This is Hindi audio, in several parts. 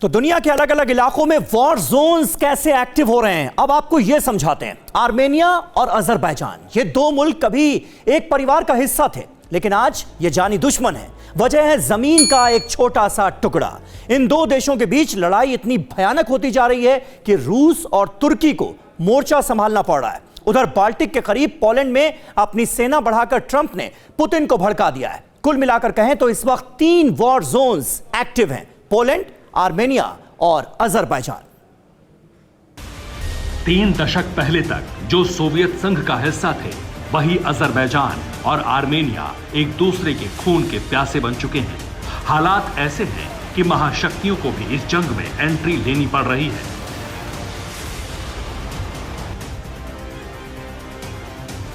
तो दुनिया के अलग अलग इलाकों में वॉर जोन्स कैसे एक्टिव हो रहे हैं, अब आपको यह समझाते हैं। आर्मेनिया और अजरबैजान, ये दो मुल्क कभी एक परिवार का हिस्सा थे, लेकिन आज ये जानी दुश्मन है। वजह है जमीन का एक छोटा सा टुकड़ा। इन दो देशों के बीच लड़ाई इतनी भयानक होती जा रही है कि रूस और तुर्की को मोर्चा संभालना पड़ रहा है। उधर बाल्टिक के करीब पोलैंड में अपनी सेना बढ़ाकर ट्रंप ने पुतिन को भड़का दिया है। कुल मिलाकर कहें तो इस वक्त 3 वॉर जोन्स एक्टिव हैं: पोलैंड, आर्मेनिया और अजरबैजान। 3 दशक पहले तक जो सोवियत संघ का हिस्सा थे, वही अजरबैजान और आर्मेनिया एक दूसरे के खून के प्यासे बन चुके हैं। हालात ऐसे हैं कि महाशक्तियों को भी इस जंग में एंट्री लेनी पड़ रही है।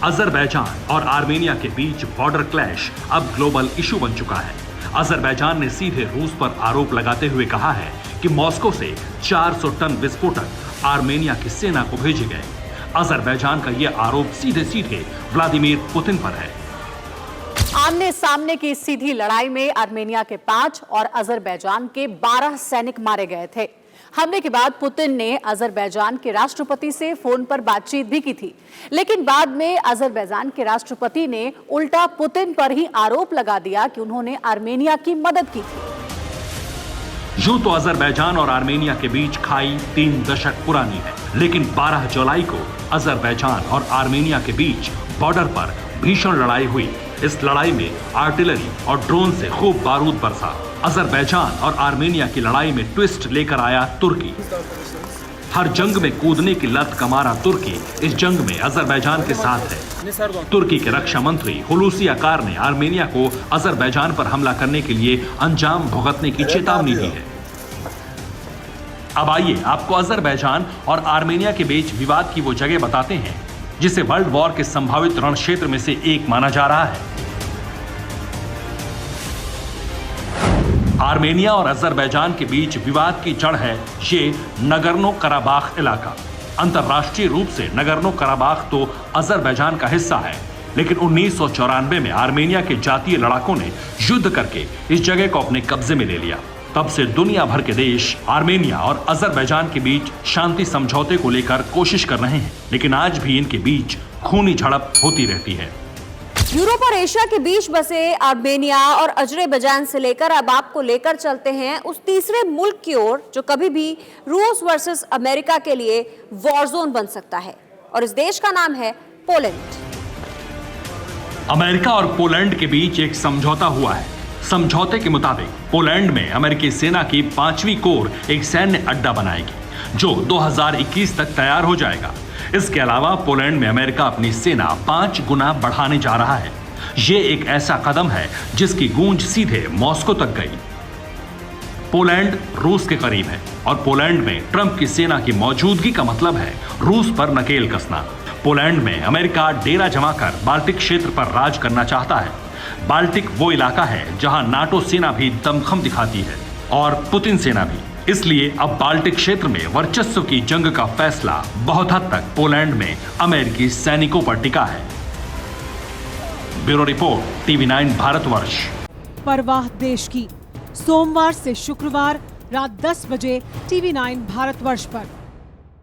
अजरबैजान और आर्मेनिया के बीच बॉर्डर क्लैश अब ग्लोबल इशू बन चुका है। अजरबैजान ने सीधे रूस पर आरोप लगाते हुए कहा है कि मॉस्को से 400 टन विस्फोटक आर्मेनिया की सेना को भेजे गए। अजरबैजान का यह आरोप सीधे सीधे व्लादिमीर पुतिन पर है। आमने सामने की सीधी लड़ाई में आर्मेनिया के 5 और अजरबैजान के 12 सैनिक मारे गए थे। हमले के बाद पुतिन ने अजरबैजान के राष्ट्रपति से फोन पर बातचीत भी की थी, लेकिन बाद में अजरबैजान के राष्ट्रपति ने उल्टा पुतिन पर ही आरोप लगा दिया कि उन्होंने आर्मेनिया की मदद की थी। यूं तो अजरबैजान और आर्मेनिया के बीच खाई 3 दशक पुरानी है, लेकिन 12 जुलाई को अजरबैजान और आर्मेनिया के बीच बॉर्डर पर भीषण लड़ाई हुई। इस लड़ाई में आर्टिलरी और ड्रोन से खूब बारूद बरसा। अजरबैजान और आर्मेनिया की लड़ाई में ट्विस्ट लेकर आया तुर्की। हर जंग में कूदने की लत कमारा तुर्की इस जंग में अजरबैजान के साथ है। तुर्की के रक्षा मंत्री हुलूसी अकार ने आर्मेनिया को अजरबैजान पर हमला करने के लिए अंजाम भुगतने की चेतावनी दी है। अब आइए आपको अजरबैजान और आर्मेनिया के बीच विवाद की वो जगह बताते हैं जिसे वर्ल्ड वॉर के संभावित रण क्षेत्र में से एक माना जा रहा है। आर्मेनिया और अजरबैजान के बीच विवाद की जड़ है ये नगर्नो कराबाख इलाका। अंतर्राष्ट्रीय रूप से नगर्नो कराबाख तो अजरबैजान का हिस्सा है, लेकिन 1994 में आर्मेनिया के जातीय लड़ाकों ने युद्ध करके इस जगह को अपने कब्जे में ले लिया। तब से दुनिया भर के देश आर्मेनिया और अजरबैजान के बीच शांति समझौते को लेकर कोशिश कर रहे हैं, लेकिन आज भी इनके बीच खूनी झड़प होती रहती है। यूरोप और एशिया के बीच बसे आर्मेनिया और अजरबैजान से लेकर अब आपको लेकर चलते हैं उस तीसरे मुल्क की ओर जो कभी भी रूस वर्सेस अमेरिका के लिए वॉर जोन बन सकता है, और इस देश का नाम है पोलैंड। अमेरिका और पोलैंड के बीच एक समझौता हुआ है। समझौते के मुताबिक पोलैंड में अमेरिकी सेना की 5वीं कोर एक सैन्य अड्डा बनाएगी जो 2021 तक तैयार हो जाएगा। इसके अलावा पोलैंड में अमेरिका अपनी सेना 5 गुना बढ़ाने जा रहा है। यह एक ऐसा कदम है जिसकी गूंज सीधे मॉस्को तक गई। पोलैंड रूस के करीब है और पोलैंड में ट्रंप की सेना की मौजूदगी का मतलब है रूस पर नकेल कसना। पोलैंड में अमेरिका डेरा जमाकर बाल्टिक क्षेत्र पर राज करना चाहता है। बाल्टिक वो इलाका है जहां नाटो सेना भी दमखम दिखाती है और पुतिन सेना भी। इसलिए अब बाल्टिक क्षेत्र में वर्चस्व की जंग का फैसला बहुत हद तक पोलैंड में अमेरिकी सैनिकों पर टिका है। Bureau report, TV9 Bharatvarsh. परवाह देश की, सोमवार से शुक्रवार रात 10 बजे TV9 भारतवर्ष पर।